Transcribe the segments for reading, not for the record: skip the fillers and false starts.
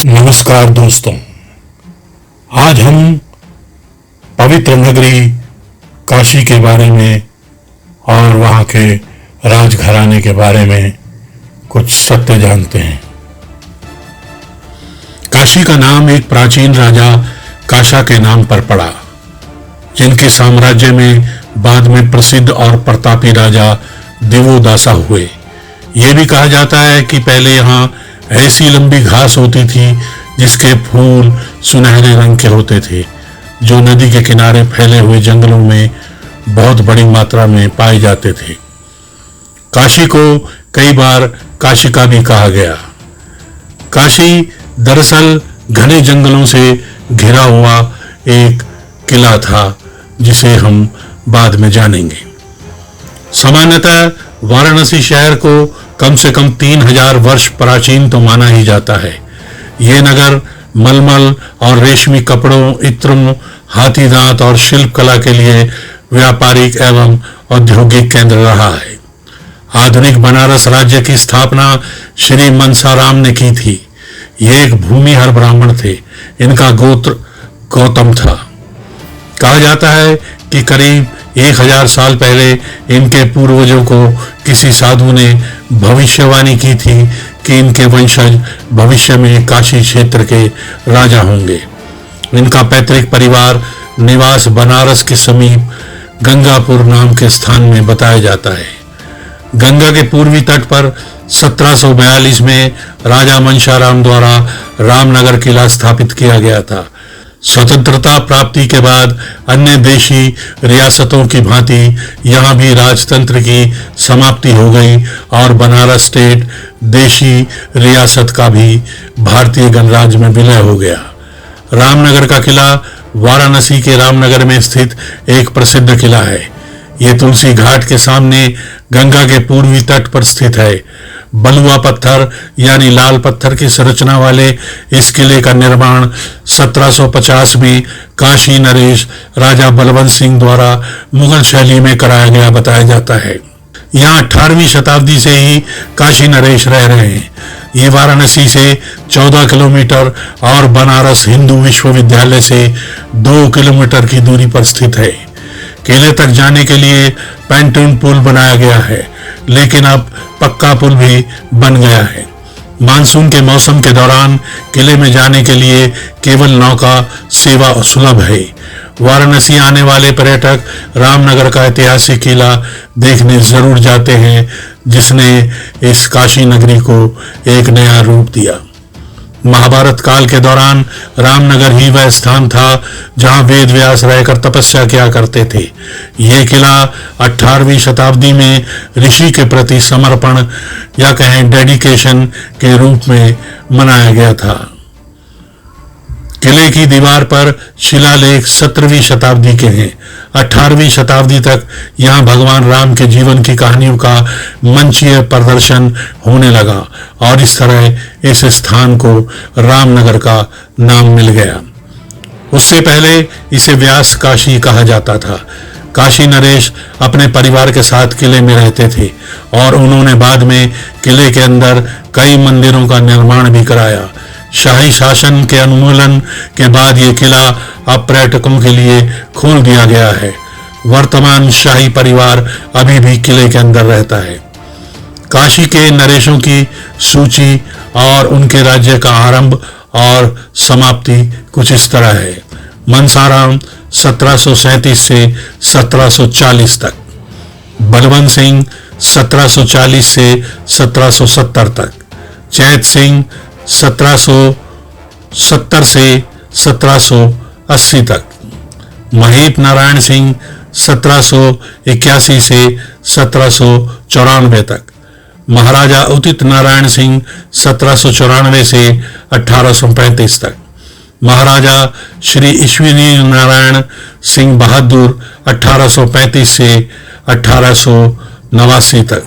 नमस्कार दोस्तों, आज हम पवित्र नगरी काशी के बारे में और वहाँ के राजघराने के बारे में कुछ सत्य जानते हैं। काशी का नाम एक प्राचीन राजा काशा के नाम पर पड़ा, जिनके साम्राज्य में बाद में प्रसिद्ध और प्रतापी राजा दिवोदासा हुए। ये भी कहा जाता है कि पहले यहाँ ऐसी लंबी घास होती थी जिसके फूल सुनहरे रंग के होते थे, जो नदी के किनारे फैले हुए जंगलों में बहुत बड़ी मात्रा में पाए जाते थे। काशी को कई बार काशिका भी कहा गया। काशी दरअसल घने जंगलों से घिरा हुआ एक किला था, जिसे हम बाद में जानेंगे। सामान्यतः वाराणसी शहर को कम से कम 3000 वर्ष प्राचीन तो माना ही जाता है। ये नगर मलमल और रेशमी कपड़ों, इत्रों, हाथी दांत और शिल्प कला के लिए व्यापारिक एवं औद्योगिक केंद्र रहा है। आधुनिक बनारस राज्य की स्थापना श्री मनसाराम ने की थी। ये एक भूमिहर ब्राह्मण थे। इनका गोत्र गौतम था। कहा जाता है कि करीब 1000 साल पहले इनके पूर्वजों को किसी साधु ने भविष्यवाणी की थी कि इनके वंशज भविष्य में काशी क्षेत्र के राजा होंगे। इनका पैतृक परिवार निवास बनारस के समीप गंगापुर नाम के स्थान में बताया जाता है। गंगा के पूर्वी तट पर 1742 में राजा मनसाराम द्वारा रामनगर किला स्थापित किया गया था। स्वतंत्रता प्राप्ति के बाद अन्य देशी रियासतों की भांति यहाँ भी राजतंत्र की समाप्ति हो गई और बनारस स्टेट देशी रियासत का भी भारतीय गणराज्य में विलय हो गया। रामनगर का किला वाराणसी के रामनगर में स्थित एक प्रसिद्ध किला है। ये तुलसी घाट के सामने गंगा के पूर्वी तट पर स्थित है। बलुआ पत्थर यानी लाल पत्थर की संरचना वाले इस किले का निर्माण 1750 में काशी नरेश राजा बलवंत सिंह द्वारा मुगल शैली में कराया गया बताया जाता है। यहाँ 18वीं शताब्दी से ही काशी नरेश रह रहे हैं। ये वाराणसी से 14 किलोमीटर और बनारस हिंदू विश्वविद्यालय से 2 किलोमीटर की दूरी पर स्थित है। किले तक जाने के लिए पैंटून पुल बनाया गया है, लेकिन अब पक्का पुल भी बन गया है। मानसून के मौसम के दौरान किले में जाने के लिए केवल नौका सेवा सुलभ है। वाराणसी आने वाले पर्यटक रामनगर का ऐतिहासिक किला देखने जरूर जाते हैं, जिसने इस काशी नगरी को एक नया रूप दिया। महाभारत काल के दौरान रामनगर ही वह स्थान था जहां वेद व्यास रहकर तपस्या किया करते थे। यह किला 18वीं शताब्दी में ऋषि के प्रति समर्पण या कहें डेडिकेशन के रूप में मनाया गया था। किले की दीवार पर शिलालेख 17वीं शताब्दी के हैं। 18वीं शताब्दी तक यहाँ भगवान राम के जीवन की कहानियों का मंचीय प्रदर्शन होने लगा और इस तरह इस स्थान को रामनगर का नाम मिल गया। उससे पहले इसे व्यास काशी कहा जाता था। काशी नरेश अपने परिवार के साथ किले में रहते थे और उन्होंने बाद में किले के अंदर कई मंदिरों का निर्माण भी कराया। शाही शासन के अनुमूलन के बाद ये किला अब पर्यटकों के लिए खोल दिया गया है। वर्तमान शाही परिवार अभी भी किले के अंदर रहता है। काशी के नरेशों की सूची और उनके राज्य का आरंभ और समाप्ति कुछ इस तरह है। मनसाराम 1737 से 1740 तक, बलवंत सिंह 1740 से 1770 तक, चैत सिंह 1770 से 1780 तक, महेप नारायण सिंह 1781 से 1794 तक, महाराजा उदित नारायण सिंह 1794 से 1835 तक, महाराजा श्री ईश्वरी नारायण सिंह बहादुर 1835 से 1889 तक,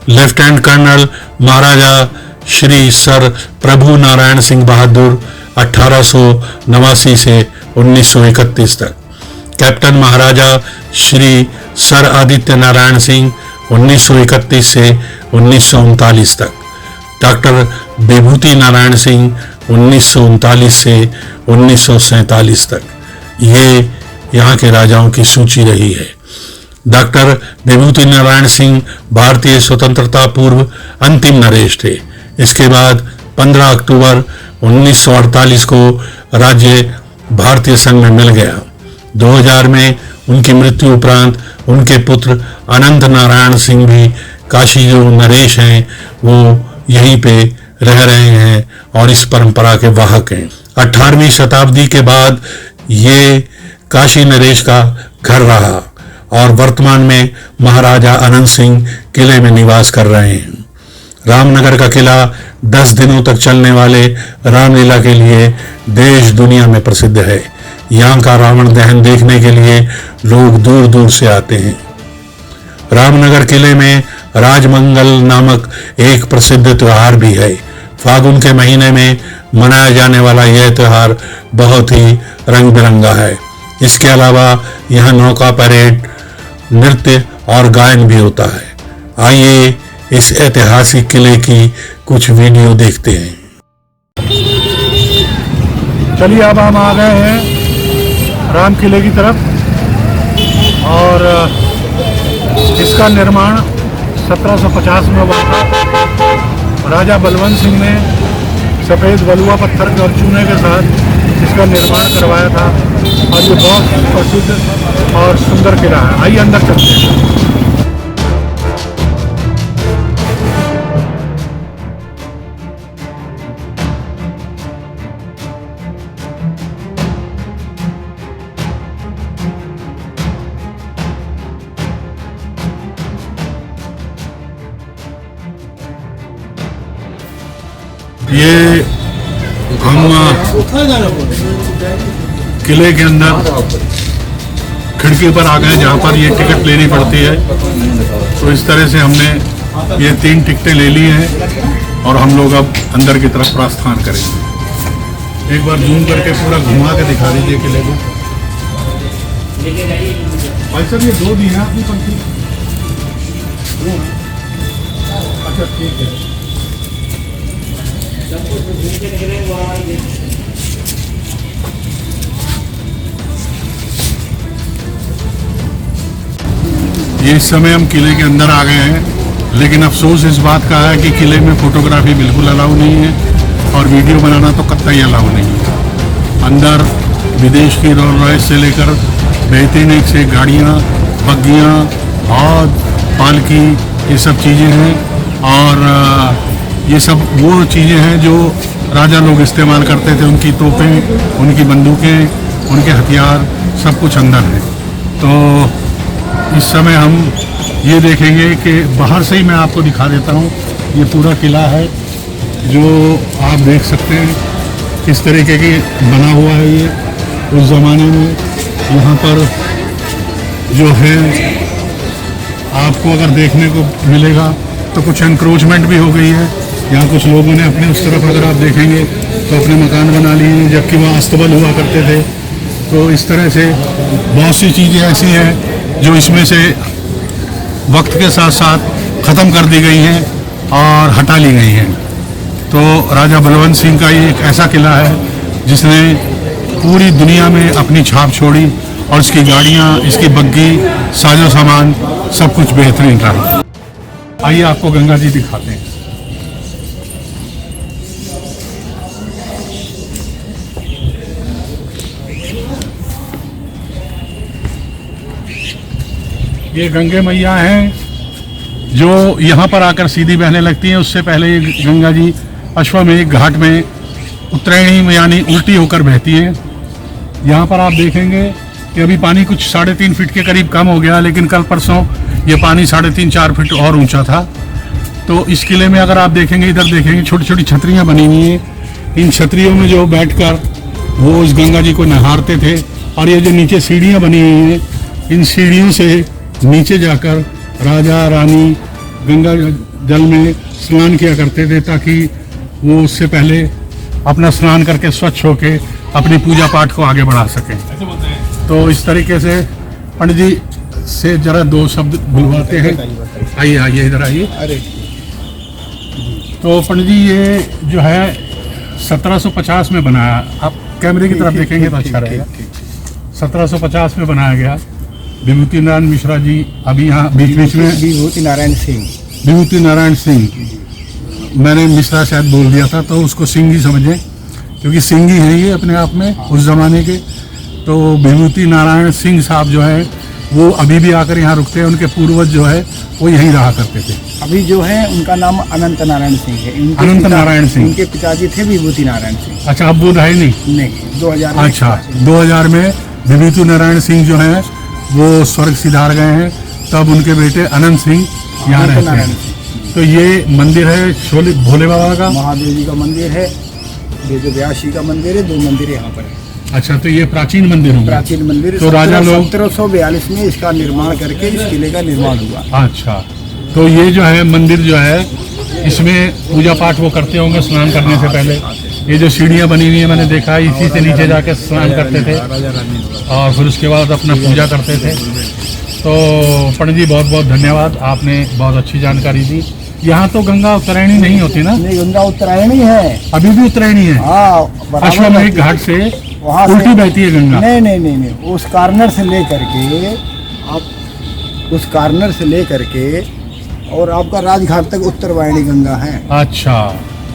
लेफ्टिनेंट कर्नल महाराजा श्री सर प्रभु नारायण सिंह बहादुर 1889 से 1931 तक, कैप्टन महाराजा श्री सर आदित्य नारायण सिंह 1931 से 1939 तक, डॉक्टर विभूति नारायण सिंह 1939 से 1947 तक। ये यहाँ के राजाओं की सूची रही है। डॉक्टर विभूति नारायण सिंह भारतीय स्वतंत्रता पूर्व अंतिम नरेश थे। इसके बाद 15 अक्टूबर 1948 को राज्य भारतीय संघ में मिल गया। 2000 में उनकी मृत्यु उपरांत उनके पुत्र अनंत नारायण सिंह भी काशी जो नरेश हैं वो यहीं पे रह रहे हैं और इस परंपरा के वाहक हैं। 18वीं शताब्दी के बाद ये काशी नरेश का घर रहा और वर्तमान में महाराजा अनंत सिंह किले में निवास कर रहे हैं। रामनगर का किला 10 दिनों तक चलने वाले रामलीला के लिए देश दुनिया में प्रसिद्ध है। यहाँ का रावण दहन देखने के लिए लोग दूर दूर से आते हैं। रामनगर किले में राजमंगल नामक एक प्रसिद्ध त्योहार भी है। फागुन के महीने में मनाया जाने वाला यह त्योहार बहुत ही रंग बिरंगा है। इसके अलावा यहाँ नौका परेड, नृत्य और गायन भी होता है। आइए इस ऐतिहासिक किले की कुछ वीडियो देखते हैं। चलिए अब हम आ गए हैं राम किले की तरफ और इसका निर्माण 1750 में हुआ था। राजा बलवंत सिंह ने सफ़ेद बलुआ पत्थर और चूने के साथ इसका निर्माण करवाया था और ये बहुत प्रसिद्ध और सुंदर किला है। आइए अंदर चलते हैं। ये हम किले के अंदर खिड़की पर आ गए जहाँ पर ये टिकट लेनी पड़ती है। तो इस तरह से हमने ये 3 टिकटें ले ली हैं और हम लोग अब अंदर की तरफ प्रस्थान करेंगे। एक बार जूम करके पूरा घुमा के दिखा दीजिए किले को। भाई साहब ये 2 दी है आपकी पंक्ति? अच्छा ठीक है। ये इस समय हम किले के अंदर आ गए हैं, लेकिन अफसोस इस बात का है कि किले में फोटोग्राफी बिल्कुल अलाउ नहीं है और वीडियो बनाना तो कतई अलाउ नहीं है। अंदर विदेश की रोल्स रॉयस से लेकर बेहतरीन एक से गाड़ियाँ, बग्गियाँ, हौद, पालकी, ये सब चीज़ें हैं और ये सब वो चीज़ें हैं जो राजा लोग इस्तेमाल करते थे। उनकी तोपें, उनकी बंदूकें, उनके हथियार सब कुछ अंदर है। तो इस समय हम ये देखेंगे कि बाहर से ही मैं आपको दिखा देता हूँ। ये पूरा किला है जो आप देख सकते हैं किस तरीके की बना हुआ है। ये उस ज़माने में यहाँ पर जो है आपको अगर देखने को मिलेगा तो कुछ एनक्रोचमेंट भी हो गई है। यहाँ कुछ लोगों ने अपने उस तरफ अगर आप देखेंगे तो अपने मकान बना लिए हैं, जबकि वहाँ अस्तबल हुआ करते थे। तो इस तरह से बहुत सी चीज़ें ऐसी हैं जो इसमें से वक्त के साथ साथ ख़त्म कर दी गई हैं और हटा ली गई हैं। तो राजा बलवंत सिंह का ये एक ऐसा किला है जिसने पूरी दुनिया में अपनी छाप छोड़ी और इसकी गाड़ियाँ, इसकी बग्गी, साजो सामान सब कुछ बेहतरीन रहा। आइए आपको गंगा जी दिखाते हैं। ये गंगे मैया हैं जो यहाँ पर आकर सीधी बहने लगती हैं। उससे पहले ये गंगा जी अश्वमेध घाट में उत्तरायणी में यानी उल्टी होकर बहती हैं। यहाँ पर आप देखेंगे कि अभी पानी कुछ 3.5 फीट के करीब कम हो गया, लेकिन कल परसों ये पानी 3.5-4 फीट और ऊंचा था। तो इस किले में अगर आप देखेंगे, इधर देखेंगे छोटी छोटी छतरियाँ बनी हुई हैं। इन छतरियों में जो बैठकर वो इस गंगा जी को नहारते थे। और ये जो नीचे सीढ़ियाँ बनी हुई हैं, इन सीढ़ियों से नीचे जाकर राजा रानी गंगा जल में स्नान किया करते थे ताकि वो उससे पहले अपना स्नान करके स्वच्छ होके अपनी पूजा पाठ को आगे बढ़ा सकें। तो इस तरीके से पंडित जी से जरा 2 शब्द बुलवाते हैं। आइए आइए इधर आइए। तो पंडित जी ये जो है 1750 में बनाया, आप कैमरे की तरफ देखेंगे तो अच्छा रहेगा। 1750 में बनाया गया। विभूति नारायण मिश्रा जी अभी यहाँ बीच बीच में, विभूति नारायण सिंह, विभूति नारायण सिंह, मैंने मिश्रा शायद बोल दिया था तो उसको सिंह ही समझें क्योंकि सिंह ही है ये अपने आप में उस जमाने के। तो विभूति नारायण सिंह साहब जो है वो अभी भी आकर यहाँ रुकते हैं, उनके पूर्वज जो है वो यहीं रहा करते थे। अभी जो है उनका नाम अनंत नारायण सिंह है। अनंत नारायण सिंह, उनके पिताजी थे विभूति नारायण सिंह। अच्छा, अब वो रहे नहीं? नहीं, 2000 में। अच्छा, 2000 में विभूति नारायण सिंह जो है वो स्वर्ग सिधार गए हैं, तब उनके बेटे अनंत सिंह यहाँ अनंत रहते नारायण हैं। तो ये मंदिर है शोले भोले बाबा का, महादेव जी का मंदिर है, ये जो व्यास जी का मंदिर है, 2 मंदिर यहाँ पर है। अच्छा, तो ये प्राचीन मंदिर होगा? प्राचीन मंदिर। तो राजा लोग 1742 में इसका निर्माण करके इस किले का निर्माण हुआ। अच्छा, तो ये जो है मंदिर जो है इसमें पूजा पाठ वो करते होंगे स्नान करने से पहले। ये जो सीढ़ियाँ बनी हुई है मैंने देखा है, इसी से नीचे जाके स्नान करते थे और फिर उसके बाद अपना पूजा करते थे। तो पंडित जी बहुत बहुत धन्यवाद, आपने बहुत अच्छी जानकारी दी। यहाँ तो गंगा उत्तरायणी नहीं होती ना? नहीं, गंगा उत्तरायणी है, अभी भी उत्तरायणी है? हाँ, अश्वमेध घाट से वहाँ उल्टी बहती है गंगा? नहीं नहीं नहीं नहीं, उस कार्नर से लेकर के आप उस कार्नर से लेकर के और आपका राजघाट तक उत्तरवाहिनी गंगा है। अच्छा,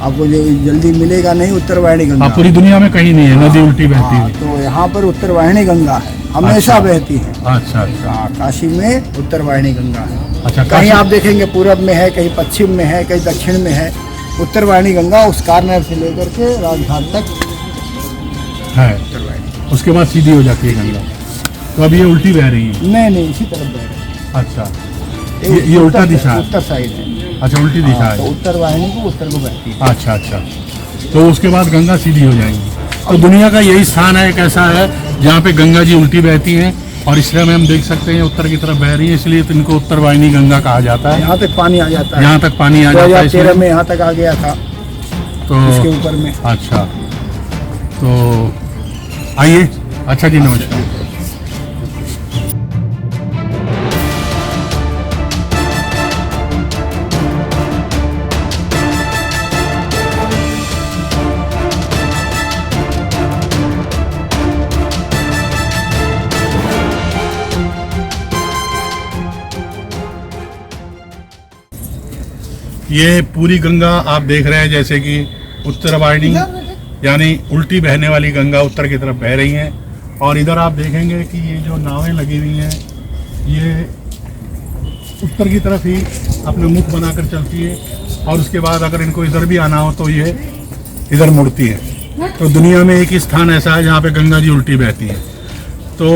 आपको जो जल्दी मिलेगा नहीं उत्तरवाहिनी गंगा। पूरी दुनिया में कहीं नहीं है नदी उल्टी बहती हुई? तो यहाँ पर उत्तरवाहिनी गंगा है, हमेशा बहती है। अच्छा अच्छा, हाँ, काशी में उत्तरवाहिनी गंगा है। अच्छा, कहीं आप देखेंगे पूरब में है, कहीं पश्चिम में है, कहीं दक्षिण में है। उत्तरवाहिनी गंगा उस कार्नर से लेकर के राजघाट तक है, उत्तरवाहिनी। उसके बाद सीधी हो जाती है गंगा। तो अब ये उल्टी बह रही है? नहीं नहीं, इसी तरफ बह रही है। अच्छा, ये उल्टा दिशा है? उत्तर साइड है। अच्छा, उल्टी दिशा तो है। उत्तरवाहिनी को उत्तर को बहती है। अच्छा अच्छा, तो उसके बाद गंगा सीधी हो जाएंगी। तो दुनिया का यही स्थान है एक ऐसा है जहाँ पे गंगा जी उल्टी बहती हैं और इसलिए हम देख सकते हैं उत्तर की तरफ बह रही है, इसलिए तो इनको उत्तरवाहिनी गंगा कहा जाता है। यहाँ तक पानी आ जाता है, यहाँ तक पानी आ जाता है। 2013 में यहाँ तक आ गया था, तो इसके ऊपर में। अच्छा, तो आइए। अच्छा जी, नमस्कार। ये पूरी गंगा आप देख रहे हैं जैसे कि उत्तरवाहिनी यानी उल्टी बहने वाली गंगा उत्तर की तरफ बह रही हैं। और इधर आप देखेंगे कि ये जो नावें लगी हुई हैं ये उत्तर की तरफ ही अपने मुख बनाकर चलती है और उसके बाद अगर इनको इधर भी आना हो तो ये इधर मुड़ती है। तो दुनिया में एक ही स्थान ऐसा है जहाँ पे गंगा जी उल्टी बहती है। तो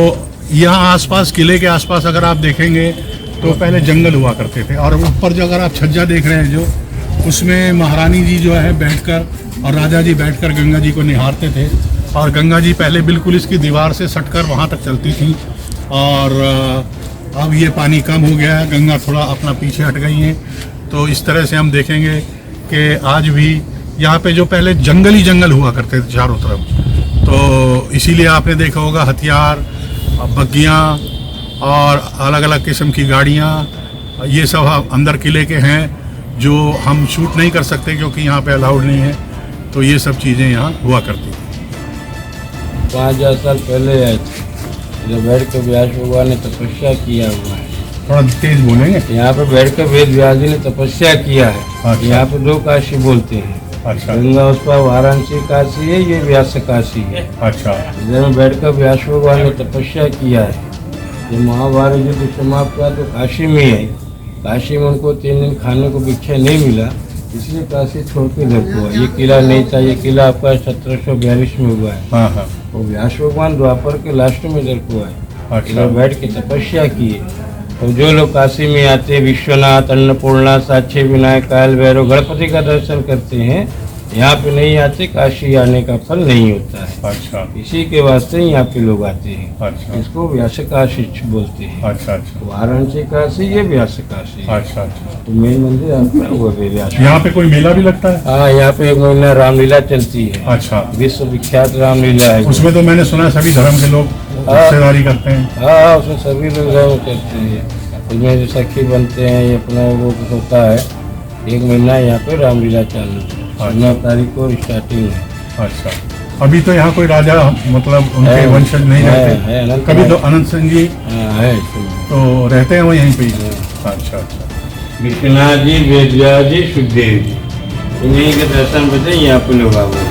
यहाँ आसपास किले के आसपास अगर आप देखेंगे तो पहले जंगल हुआ करते थे और ऊपर जो अगर आप छज्जा देख रहे हैं जो उसमें महारानी जी जो है बैठकर और राजा जी बैठकर गंगा जी को निहारते थे और गंगा जी पहले बिल्कुल इसकी दीवार से सटकर वहाँ तक चलती थी और अब ये पानी कम हो गया है, गंगा थोड़ा अपना पीछे हट गई है। तो इस तरह से हम देखेंगे कि आज भी यहाँ पे जो पहले जंगल ही जंगल हुआ करते थे चारों तरफ, तो इसीलिए आपने देखा होगा हथियार, बग्गियाँ और अलग अलग किस्म की गाड़ियाँ ये सब अंदर किले के हैं जो हम शूट नहीं कर सकते क्योंकि यहाँ पे अलाउड नहीं है। तो ये सब चीज़ें यहाँ हुआ करती थी। 5000 साल पहले आए थे जब बैठ कर व्यास भगवान ने तपस्या किया हुआ है। थोड़ा तेज बोलेंगे? यहाँ पे बैठ कर वेद व्यास जी ने तपस्या किया है। अच्छा। यहाँ पे 2 काशी बोलते हैं। अच्छा गंगा उस पर वाराणसी काशी है, ये व्यास काशी है। अच्छा इधर में बैठ कर व्यास भगवान ने तपस्या किया है। जब महाभारत युद्ध समाप्त हुआ तो काशी में है। काशी में उनको 3 दिन खाने को भिक्षा नहीं मिला, इसलिए काशी छोड़ के इधर को हुआ। ये किला नहीं था, ये किला आपका 1742 में हुआ है। हाँ हाँ वो व्यास भगवान द्वापर के लास्ट में इधर को आए। अच्छा इधर बैठ के तपस्या किए। तो जो लोग काशी में आते हैं विश्वनाथ, अन्नपूर्णा, साक्षी विनायक, काल भैरव, गणपति का दर्शन करते हैं, यहाँ पे नहीं आते, काशी आने का फल नहीं होता है। अच्छा इसी के वास्ते यहाँ पे लोग आते हैं। अच्छा इसको व्यास काशी बोलते हैं। अच्छा अच्छा वाराणसी काशी, ये व्यास काशी है। अच्छा अच्छा। तो मेन मंदिर आपका वो भी व्यास। यहाँ पे कोई मेला भी लगता है? हाँ, यहाँ पे 1 महीना रामलीला चलती है। अच्छा, विश्व विख्यात रामलीला है। उसमें तो मैंने सुना है सभी धर्म के लोग हिस्सेदारी करते हैं। हाँ, उसमें सभी लोग करते हैं। उसमें जो सखी बनते हैं, ये अपना वो होता है 1 महीना यहाँ पे रामलीला चालू है। 9 तारीख को स्टार्टिंग है। अच्छा, अभी तो यहाँ कोई राजा मतलब उनके है, वंशज नहीं है, रहते। है, अनंत कभी है। तो अनंत सिंह जी हाँ है। तो रहते हैं वो यहीं पे ही। अच्छा अच्छा। विश्वनाथ जी, वेदव्यास जी, सुखदेव जी, इन्हीं के दर्शन बचे यहाँ पे लोग आ गए।